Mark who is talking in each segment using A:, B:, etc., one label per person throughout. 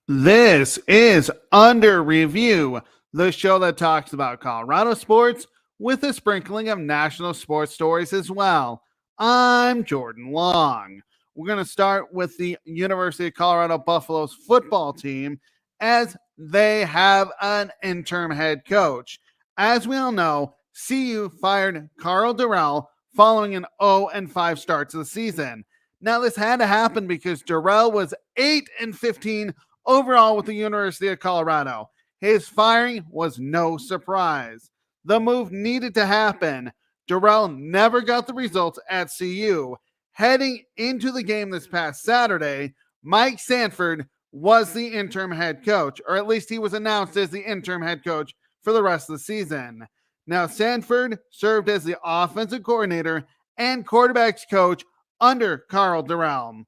A: This is Under Review, the show that talks about Colorado sports with a sprinkling of national sports stories as well. I'm Jordan Long. We're going to start with the University of Colorado Buffaloes football team as they have an interim head coach. As we all know, CU fired Carl Durrell following an 0-5 start to the season. Now, this had to happen because Durrell was 8-15 overall with the University of Colorado. His firing was no surprise. The move needed to happen. Durrell never got the results at CU. Heading into the game this past Saturday, Mike Sanford was the interim head coach, or at least he was announced as the interim head coach for the rest of the season. Now, Sanford served as the offensive coordinator and quarterbacks coach under Carl Durrell.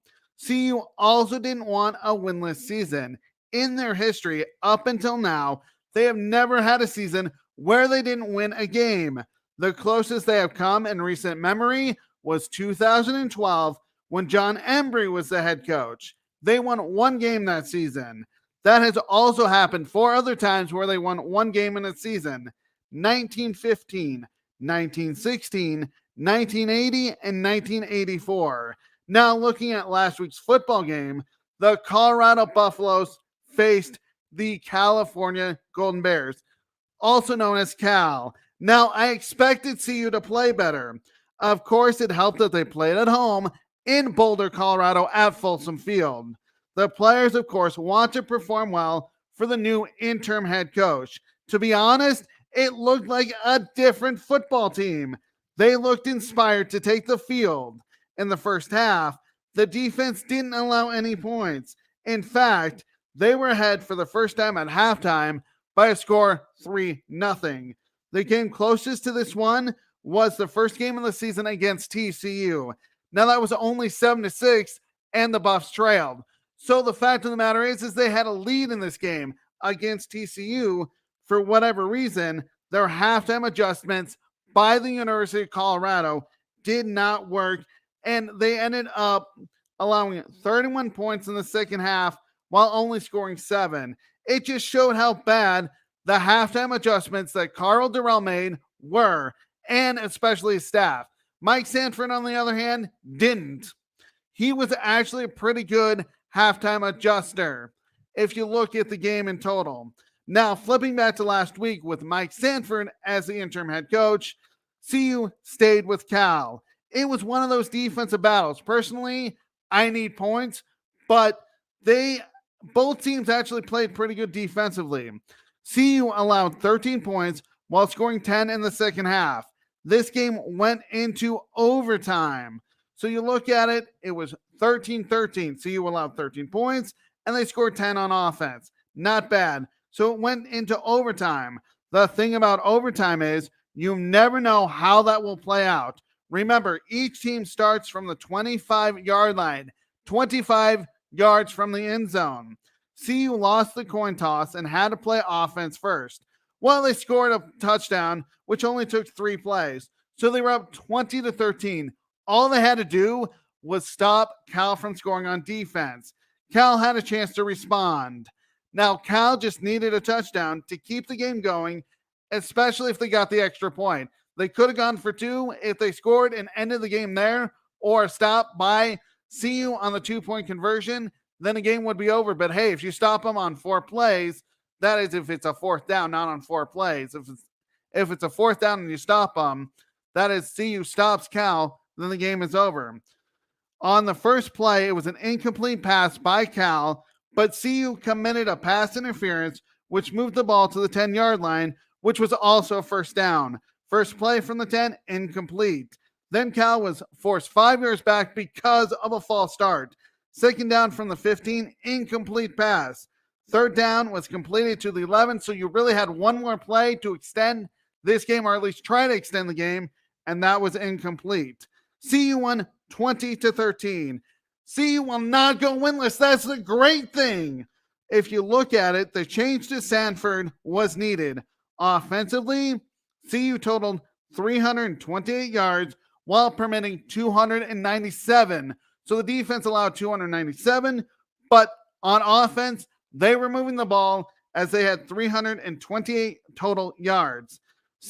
A: CU also didn't want a winless season. In their history, up until now, they have never had a season where they didn't win a game. The closest they have come in recent memory was 2012 when John Embry was the head coach. They won one game that season. That has also happened 4 other times where they won one game in a season: 1915, 1916, 1980, and 1984. Now, looking at last week's football game, the Colorado Buffaloes faced the California Golden Bears, also known as Cal. Now, I expected CU to play better. Of course, it helped that they played at home in Boulder, Colorado at Folsom Field. The players, of course, want to perform well for the new interim head coach. To be honest, it looked like a different football team. They looked inspired to take the field. In the first half, the defense didn't allow any points. In fact, they were ahead for the first time at halftime by a score 3-0. The game closest to this one was the first game of the season against TCU. Now, that was only 7-6, and the Buffs trailed. So the fact of the matter is they had a lead in this game against TCU. For whatever reason, their halftime adjustments by the University of Colorado did not work, and they ended up allowing 31 points in the second half while only scoring 7. It just showed how bad the halftime adjustments that Carl Durrell made were, and especially his staff. Mike Sanford, on the other hand, didn't. He was actually a pretty good halftime adjuster if you look at the game in total. Now, flipping back to last week with Mike Sanford as the interim head coach, CU stayed with Cal. It was one of those defensive battles. Personally, I need points, but both teams actually played pretty good defensively. CU allowed 13 points while scoring 10 in the second half. This game went into overtime. So you look at it, it was 13-13. CU allowed 13 points, and they scored 10 on offense. Not bad. So it went into overtime. The thing about overtime is you never know how that will play out. Remember, each team starts from the 25-yard line, 25 yards from the end zone. CU lost the coin toss and had to play offense first. Well, they scored a touchdown, which only took 3 plays. So they were up 20-13. All they had to do was stop Cal from scoring on defense. Cal had a chance to respond. Now, Cal just needed a touchdown to keep the game going, especially if they got the extra point. They could have gone for 2 if they scored and ended the game there, or a stop by CU on the 2-point conversion. Then the game would be over. But hey, if you stop them on 4 plays, that is if it's a 4th down, not on 4 plays. If it's a 4th down and you stop them, that is CU stops Cal, then the game is over. On the first play, it was an incomplete pass by Cal, but CU committed a pass interference, which moved the ball to the 10-yard line, which was also a first down. First play from the 10, incomplete. Then Cal was forced 5 yards back because of a false start. Second down from the 15, incomplete pass. Third down was completed to the 11, so you really had one more play to extend this game, or at least try to extend the game, and that was incomplete. CU won 20-13. CU will not go winless. That's the great thing. If you look at it, the change to Sanford was needed. Offensively, CU totaled 328 yards while permitting 297. So the defense allowed 297, but on offense, They were moving the ball as they had 328 total yards.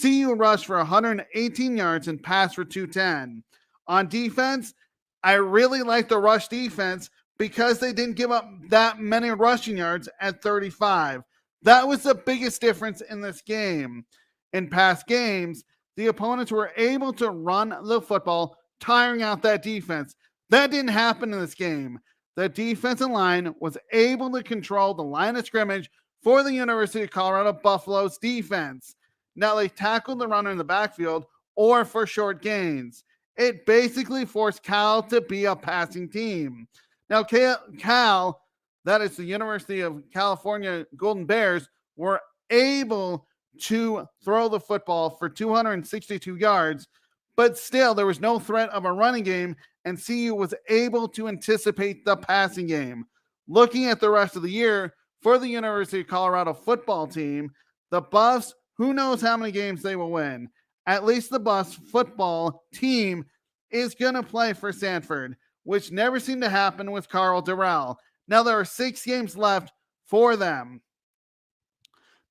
A: CU rushed for 118 yards and passed for 210. On defense, I really like the rush defense because they didn't give up that many rushing yards at 35. That was the biggest difference in this game. In past games, the opponents were able to run the football, tiring out that defense. That didn't happen in this game. The defensive line was able to control the line of scrimmage for the University of Colorado Buffalo's defense. Now they tackled the runner in the backfield or for short gains. It basically forced Cal to be a passing team. Now Cal, that is the University of California Golden Bears, were able to throw the football for 262 yards, but still there was no threat of a running game, and CU was able to anticipate the passing game. Looking at the rest of the year for the University of Colorado football team, the Buffs, who knows how many games they will win. At least the Buffs football team is going to play for Sanford, which never seemed to happen with Carl Durrell. Now there are 6 games left for them.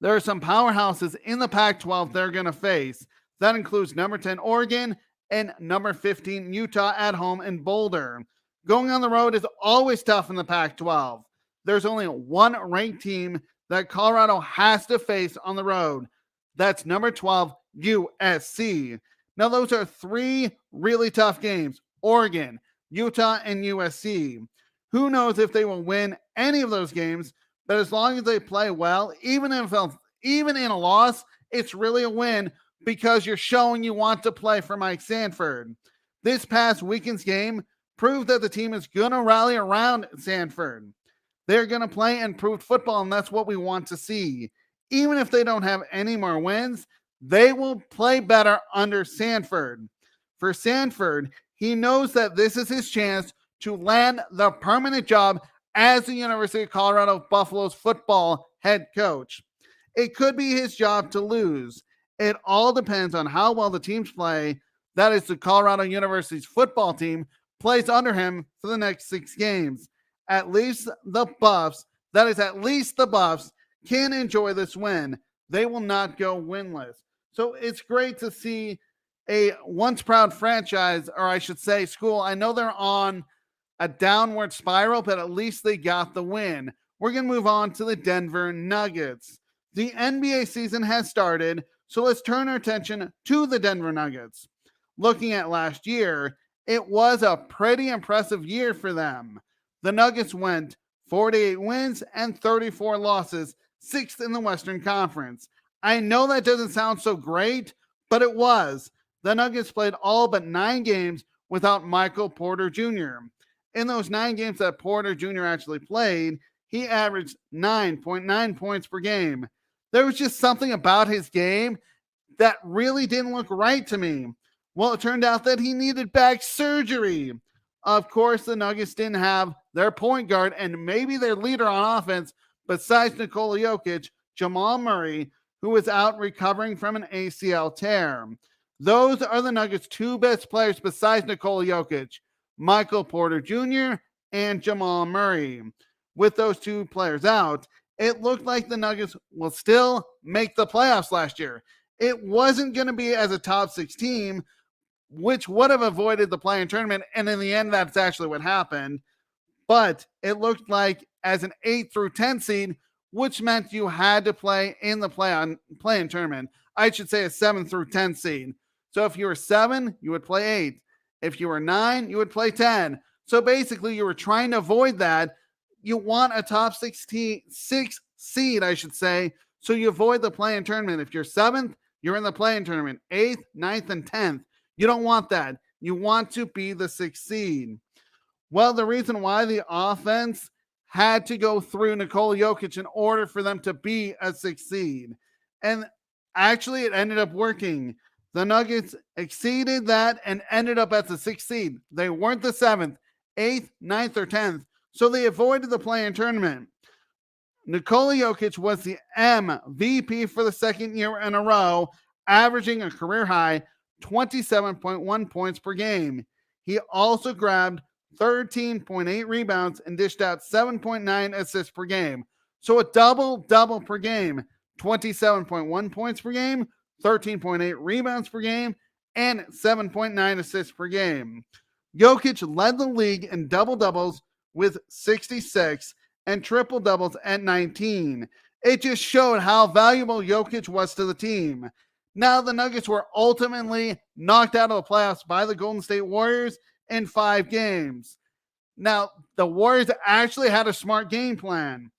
A: There are some powerhouses in the Pac-12 they're going to face. That includes number 10 Oregon and number 15 Utah at home in Boulder. Going on the road is always tough in the Pac-12. There's only one ranked team that Colorado has to face on the road. That's number 12 USC. Now those are 3 really tough games: Oregon, Utah, and USC. Who knows if they will win any of those games, but as long as they play well, even in a loss, it's really a win because you're showing you want to play for Mike Sanford. This past weekend's game proved that the team is going to rally around Sanford. They're going to play improved football, and that's what we want to see. Even if they don't have any more wins, they will play better under Sanford. For Sanford, he knows that this is his chance to land the permanent job as the University of Colorado Buffaloes football head coach. It could be his job to lose. It all depends on how well the teams play. That is, the Colorado University's football team plays under him for the next 6 games. At least the Buffs can enjoy this win. They will not go winless. So it's great to see a once proud franchise, or I should say school. I know they're on a downward spiral, but at least they got the win. We're going to move on to the Denver Nuggets. The NBA season has started, so let's turn our attention to the Denver Nuggets. Looking at last year, it was a pretty impressive year for them. The Nuggets went 48 wins and 34 losses, 6th in the Western Conference. I know that doesn't sound so great, but it was. The Nuggets played all but 9 games without Michael Porter Jr. In those 9 games that Porter Jr. actually played, he averaged 9.9 points per game. There was just something about his game that really didn't look right to me. Well, it turned out that he needed back surgery. Of course, the Nuggets didn't have their point guard and maybe their leader on offense, besides Nicole Jokic, Jamal Murray, who was out recovering from an ACL tear. Those are the Nuggets' 2 best players besides Nicole Jokic, Michael Porter Jr. and Jamal Murray. With those 2 players out, it looked like the Nuggets will still make the playoffs last year. It wasn't going to be as a top 6 team, which would have avoided the play-in tournament, and in the end, that's actually what happened. But it looked like as an 8 through 10 seed, which meant you had to play in the play-in tournament. I should say a 7 through 10 seed. So if you were 7, you would play 8. If you were 9, you would play 10. So basically, you were trying to avoid that. You want a top 6 seed, I should say, so you avoid the play-in tournament. If you're 7th, you're in the play-in tournament. 8th, 9th, and 10th. You don't want that. You want to be the 6th seed. Well, the reason why the offense had to go through Nicole Jokic in order for them to be a 6th seed. And actually, it ended up working. The Nuggets exceeded that and ended up as the 6th seed. They weren't the 7th, 8th, 9th, or 10th, so they avoided the play-in tournament. Nicole Jokic was the MVP for the 2nd year in a row, averaging a career-high 27.1 points per game. He also grabbed 13.8 rebounds and dished out 7.9 assists per game. So a double per game, 27.1 points per game, 13.8 rebounds per game, and 7.9 assists per game. Jokic led the league in double-doubles with 66 and triple-doubles at 19. It just showed how valuable Jokic was to the team. Now the Nuggets were ultimately knocked out of the playoffs by the Golden State Warriors in 5 games. Now, the Warriors actually had a smart game plan,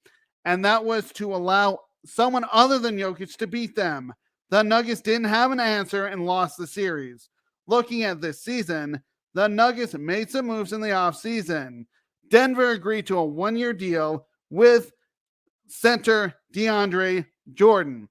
A: and that was to allow someone other than Jokic to beat them. The Nuggets didn't have an answer and lost the series. Looking at this season, the Nuggets made some moves in the offseason. Denver agreed to a 1-year deal with center DeAndre Jordan.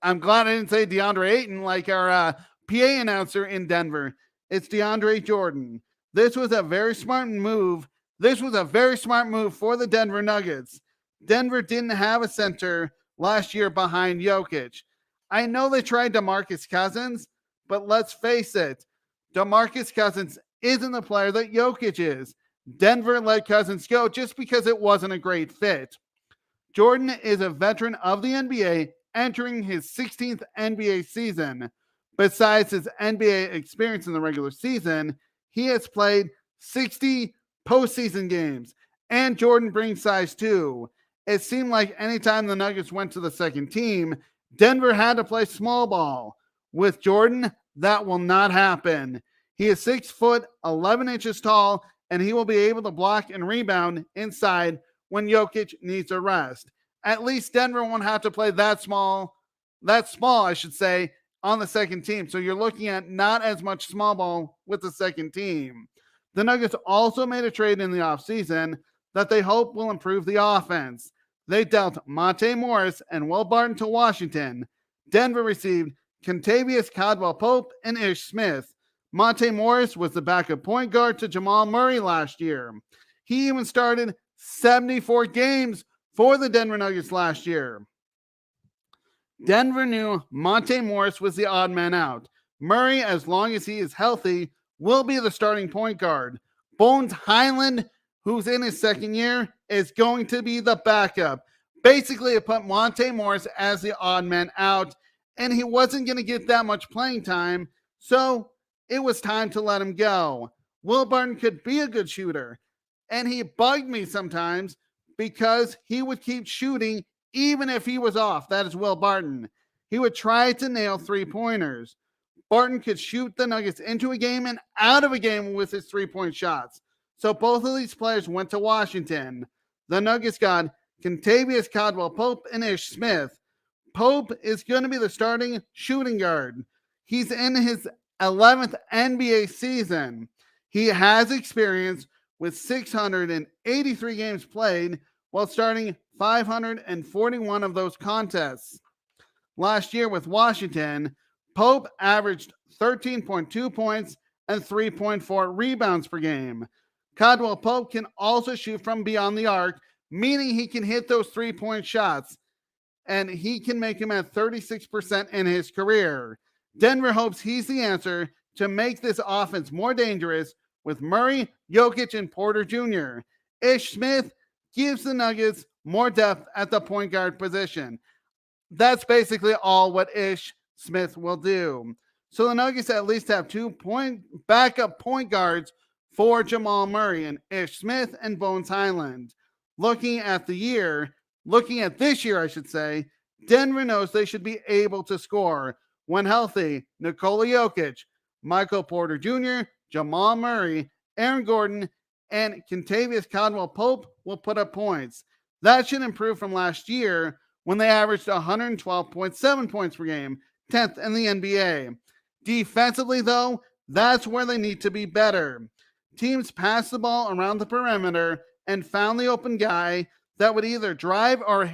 A: I'm glad I didn't say DeAndre Ayton like our PA announcer in Denver. It's DeAndre Jordan. This was a very smart move. This was a very smart move for the Denver Nuggets. Denver didn't have a center last year behind Jokic. I know they tried DeMarcus Cousins, but let's face it, DeMarcus Cousins isn't the player that Jokic is. Denver let Cousins go just because it wasn't a great fit. Jordan is a veteran of the NBA, entering his 16th NBA season. Besides his NBA experience in the regular season, he has played 60 postseason games, and Jordan brings size too. It seemed like anytime the Nuggets went to the second team, Denver had to play small ball. With Jordan, that will not happen. He is 6 foot 11 inches tall, and he will be able to block and rebound inside when Jokic needs a rest. At least Denver won't have to play that small, I should say, on the second team. So you're looking at not as much small ball with the second team. The Nuggets also made a trade in the offseason that they hope will improve the offense. They dealt Monte Morris and Will Barton to Washington. Denver received Kentavious Caldwell-Pope and Ish Smith. Monte Morris was the backup point guard to Jamal Murray last year. He even started 74 games for the Denver Nuggets last year. Denver knew Monte Morris was the odd man out. Murray, as long as he is healthy, will be the starting point guard. Bones Highland, who's in his second year, is going to be the backup. Basically, it put Monte Morris as the odd man out, and he wasn't going to get that much playing time, so it was time to let him go. Will Barton could be a good shooter, and he bugged me sometimes because he would keep shooting even if he was off. That is Will Barton. He would try to nail 3-pointers. Barton could shoot the Nuggets into a game and out of a game with his 3-point shots. So both of these players went to Washington. The Nuggets got Kentavious Caldwell-Pope and Ish Smith. Pope is going to be the starting shooting guard. He's in his 11th NBA season. He has experience with 683 games played while starting 541 of those contests. Last year with Washington, Pope averaged 13.2 points and 3.4 rebounds per game. Caldwell-Pope can also shoot from beyond the arc, meaning he can hit those 3-point shots, and he can make him at 36% in his career. Denver hopes he's the answer to make this offense more dangerous with Murray, Jokic, and Porter Jr. Ish Smith gives the Nuggets more depth at the point guard position. That's basically all what Ish Smith will do. So the Nuggets at least have 2 backup point guards for Jamal Murray and Ish Smith and Bones Highland. Looking at this year, I should say, Denver knows they should be able to score. When healthy, Nicole Jokic, Michael Porter Jr., Jamal Murray, Aaron Gordon, and Kentavious Caldwell-Pope will put up points. That should improve from last year when they averaged 112.7 points per game, 10th in the NBA. Defensively, though, that's where they need to be better. Teams passed the ball around the perimeter and found the open guy that would either drive or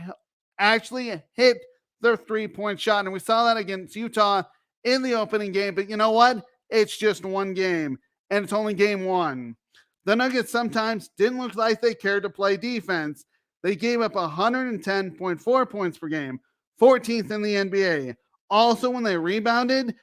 A: actually hit their 3-point shot. And we saw that against Utah in the opening game. But you know what? It's just one game, and it's only game 1. The Nuggets sometimes didn't look like they cared to play defense. They gave up 110.4 points per game, 14th in the NBA. Also, when they rebounded,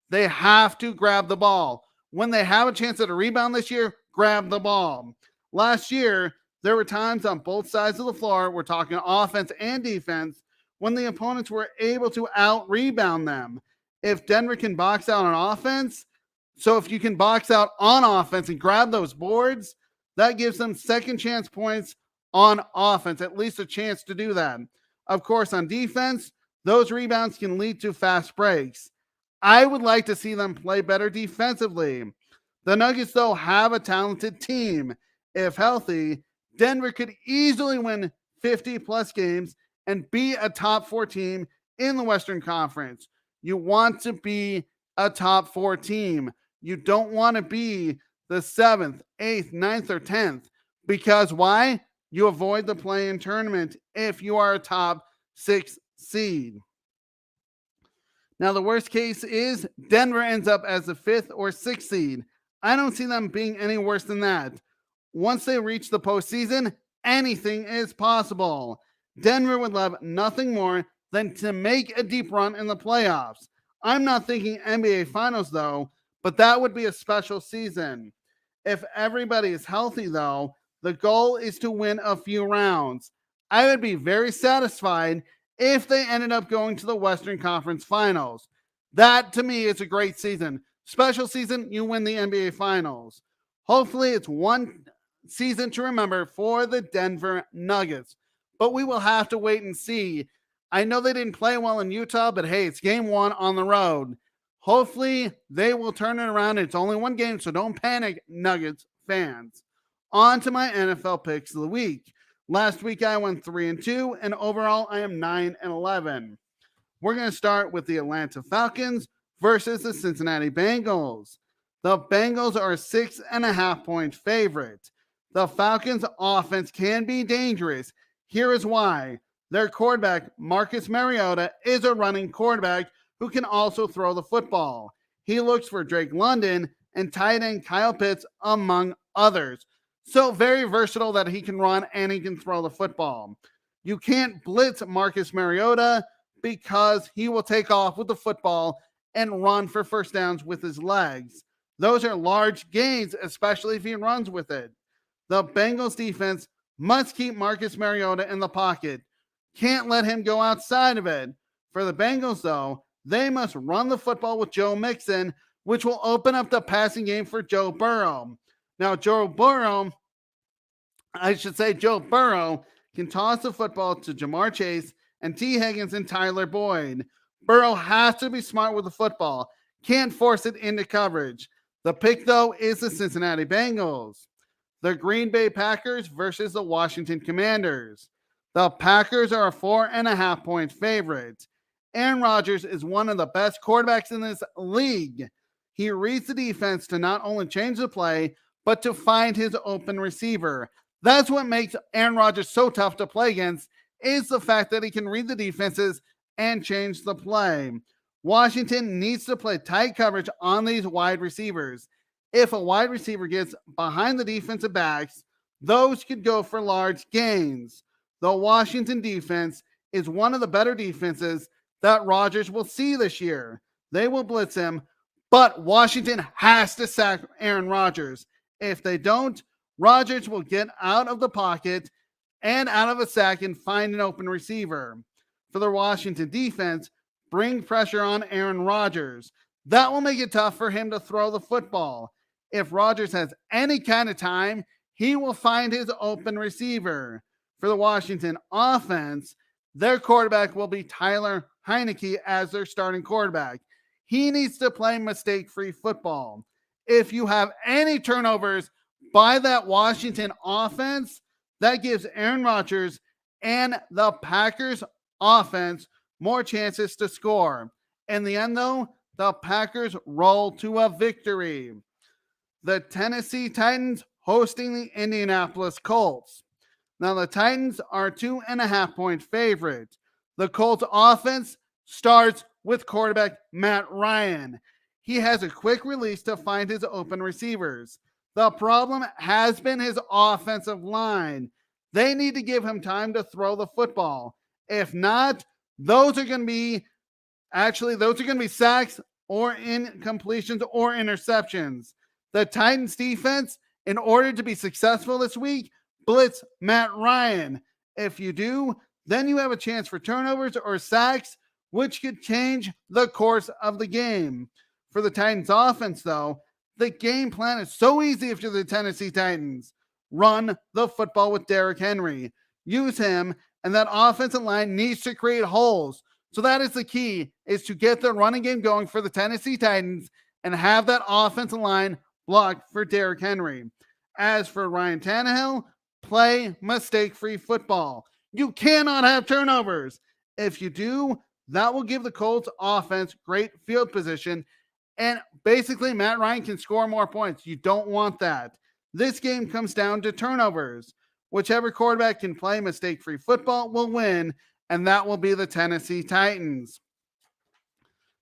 A: they have to grab the ball. When they have a chance at a rebound this year, grab the ball. Last year, There were times on both sides of the floor, we're talking offense and defense, when the opponents were able to out-rebound them. If Denver can box out on offense, so if you can box out on offense and grab those boards, that gives them second chance points on offense, at least a chance to do that. Of course, on defense, those rebounds can lead to fast breaks. I would like to see them play better defensively. The Nuggets, though, have a talented team. If healthy, Denver could easily win 50-plus games and be a top 4 team in the Western Conference. You want to be a top 4 team. You don't want to be the 7th, 8th, 9th, or 10th. Because why? You avoid the play-in tournament if you are a top 6 seed. Now, the worst case is Denver ends up as the 5th or 6th seed. I don't see them being any worse than that. Once they reach the postseason, anything is possible. Denver would love nothing more than to make a deep run in the playoffs. I'm not thinking NBA Finals, though, but that would be a special season. If everybody is healthy, though, the goal is to win a few rounds. I would be very satisfied if they ended up going to the Western Conference Finals. That, to me, is a great season. Special season, you win the NBA Finals. Hopefully, it's one season to remember for the Denver Nuggets. But we will have to wait and see. I know they didn't play well in Utah, but hey, it's game 1 on the road. Hopefully, they will turn it around. It's only one game, so don't panic, Nuggets fans. On to my NFL picks of the week. Last week, I went 3-2, and overall, I am 9-11. We're going to start with the Atlanta Falcons versus the Cincinnati Bengals. The Bengals are a 6.5-point favorite. The Falcons' offense can be dangerous. Here is why. Their quarterback, Marcus Mariota, is a running quarterback who can also throw the football. He looks for Drake London and tight end Kyle Pitts, among others. So very versatile that he can run and he can throw the football. You can't blitz Marcus Mariota because he will take off with the football and run for first downs with his legs. Those are large gains, especially if he runs with it. The Bengals defense must keep Marcus Mariota in the pocket. Can't let him go outside of it. For the Bengals, though, they must run the football with Joe Mixon, which will open up the passing game for Joe Burrow. Now, Joe Burrow can toss the football to Jamar Chase and T. Higgins and Tyler Boyd. Burrow has to be smart with the football. Can't force it into coverage. The pick, though, is the Cincinnati Bengals. The Green Bay Packers versus the Washington Commanders. The Packers are a 4.5-point favorite. Aaron Rodgers is one of the best quarterbacks in this league. He reads the defense to not only change the play, but to find his open receiver. That's what makes Aaron Rodgers so tough to play against, is the fact that he can read the defenses and change the play. Washington needs to play tight coverage on these wide receivers. If a wide receiver gets behind the defensive backs, those could go for large gains. The Washington defense is one of the better defenses that Rodgers will see this year. They will blitz him, but Washington has to sack Aaron Rodgers. If they don't, Rodgers will get out of the pocket and out of a sack and find an open receiver. For the Washington defense, bring pressure on Aaron Rodgers. That will make it tough for him to throw the football. If Rodgers has any kind of time, he will find his open receiver. For the Washington offense, their quarterback will be Tyler Heineke as their starting quarterback. He needs to play mistake-free football. If you have any turnovers by that Washington offense, that gives Aaron Rodgers and the Packers offense more chances to score. In the end, though, the Packers roll to a victory. The Tennessee Titans hosting the Indianapolis Colts. Now, the Titans are a 2.5-point favorite. The Colts offense starts with quarterback Matt Ryan. He has a quick release to find his open receivers. The problem has been his offensive line. They need to give him time to throw the football. If not, those are going to be sacks or incompletions or interceptions. The Titans defense, in order to be successful this week, blitz Matt Ryan. If you do, then you have a chance for turnovers or sacks, which could change the course of the game. For the Titans offense, though, the game plan is so easy if you're the Tennessee Titans. Run the football with Derrick Henry. Use him, and that offensive line needs to create holes. So that is the key, is to get the running game going for the Tennessee Titans and have that offensive line blocked for Derrick Henry. As for Ryan Tannehill, play mistake-free football. You cannot have turnovers. If you do, that will give the Colts offense great field position, and basically Matt Ryan can score more points. You don't want that. This game comes down to turnovers. Whichever quarterback can play mistake-free football will win, and that will be the Tennessee Titans.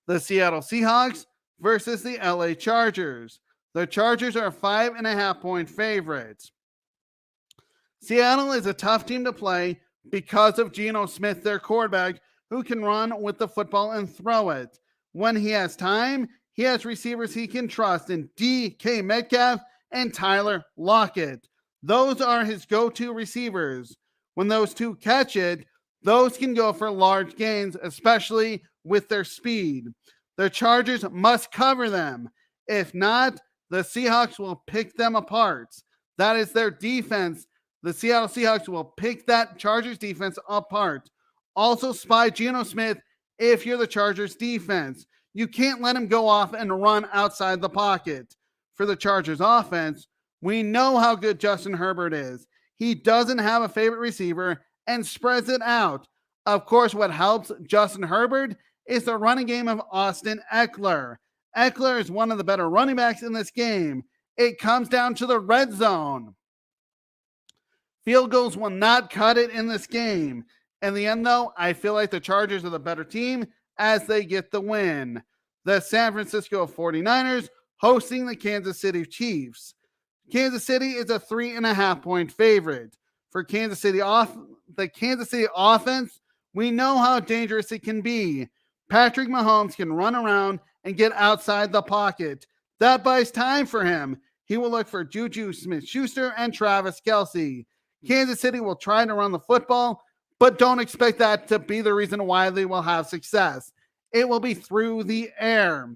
A: The Seattle Seahawks versus the LA Chargers. The Chargers are 5.5-point favorites. Seattle is a tough team to play because of Geno Smith, their quarterback, who can run with the football and throw it. When he has time, he has receivers he can trust in DK Metcalf and Tyler Lockett. Those are his go-to receivers. When those two catch it, those can go for large gains, especially with their speed. The Chargers must cover them. If not, the Seahawks will pick them apart. That is their defense. The Seattle Seahawks will pick that Chargers defense apart. Also spy Geno Smith if you're the Chargers defense. You can't let him go off and run outside the pocket. For the Chargers offense, we know how good Justin Herbert is. He doesn't have a favorite receiver and spreads it out. Of course, what helps Justin Herbert is the running game of Austin Eckler. Eckler is one of the better running backs in this game. It comes down to the red zone. Field goals will not cut it in this game. In the end, though, I feel like the Chargers are the better team as they get the win. The San Francisco 49ers hosting the Kansas City Chiefs. Kansas City is a 3.5-point favorite. For the Kansas City offense, we know how dangerous it can be. Patrick Mahomes can run around and get outside the pocket. That buys time for him. He will look for Juju Smith-Schuster and Travis Kelce. Kansas City will try to run the football, but don't expect that to be the reason why they will have success. It will be through the air.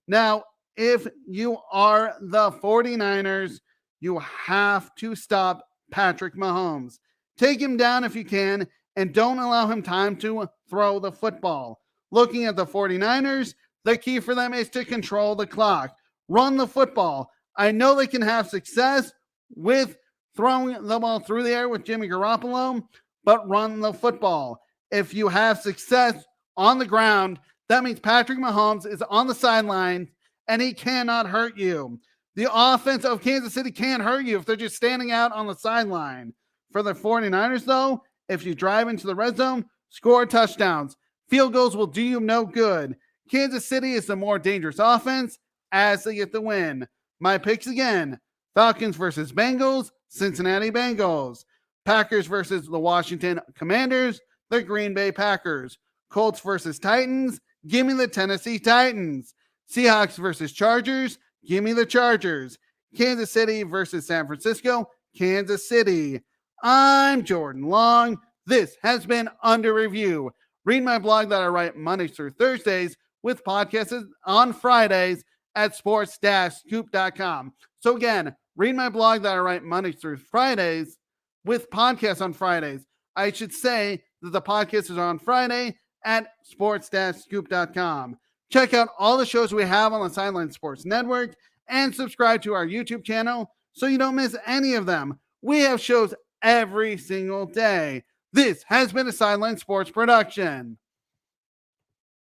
A: Now, if you are the 49ers, you have to stop Patrick Mahomes. Take him down if you can, and don't allow him time to throw the football. Looking at the 49ers, the key for them is to control the clock. Run the football. I know they can have success with throwing the ball through the air with Jimmy Garoppolo, but run the football. If you have success on the ground, that means Patrick Mahomes is on the sideline and he cannot hurt you. The offense of Kansas City can't hurt you if they're just standing out on the sideline. For the 49ers, though, if you drive into the red zone, score touchdowns. Field goals will do you no good. Kansas City is the more dangerous offense as they get the win. My picks again: Falcons versus Bengals, Cincinnati Bengals. Packers versus the Washington Commanders, the Green Bay Packers. Colts versus Titans, give me the Tennessee Titans. Seahawks versus Chargers, give me the Chargers. Kansas City versus San Francisco, Kansas City. I'm Jordan Long. This has been Under Review. Read my blog that I write Mondays through Thursdays with podcasts on Fridays at sports-scoop.com. So again, read my blog that I write Mondays through Fridays with podcasts on Fridays. I should say that the podcast is on Friday at sports-scoop.com. Check out all the shows we have on the Sideline Sports Network and subscribe to our YouTube channel so you don't miss any of them. We have shows every single day. This has been a Sideline Sports production.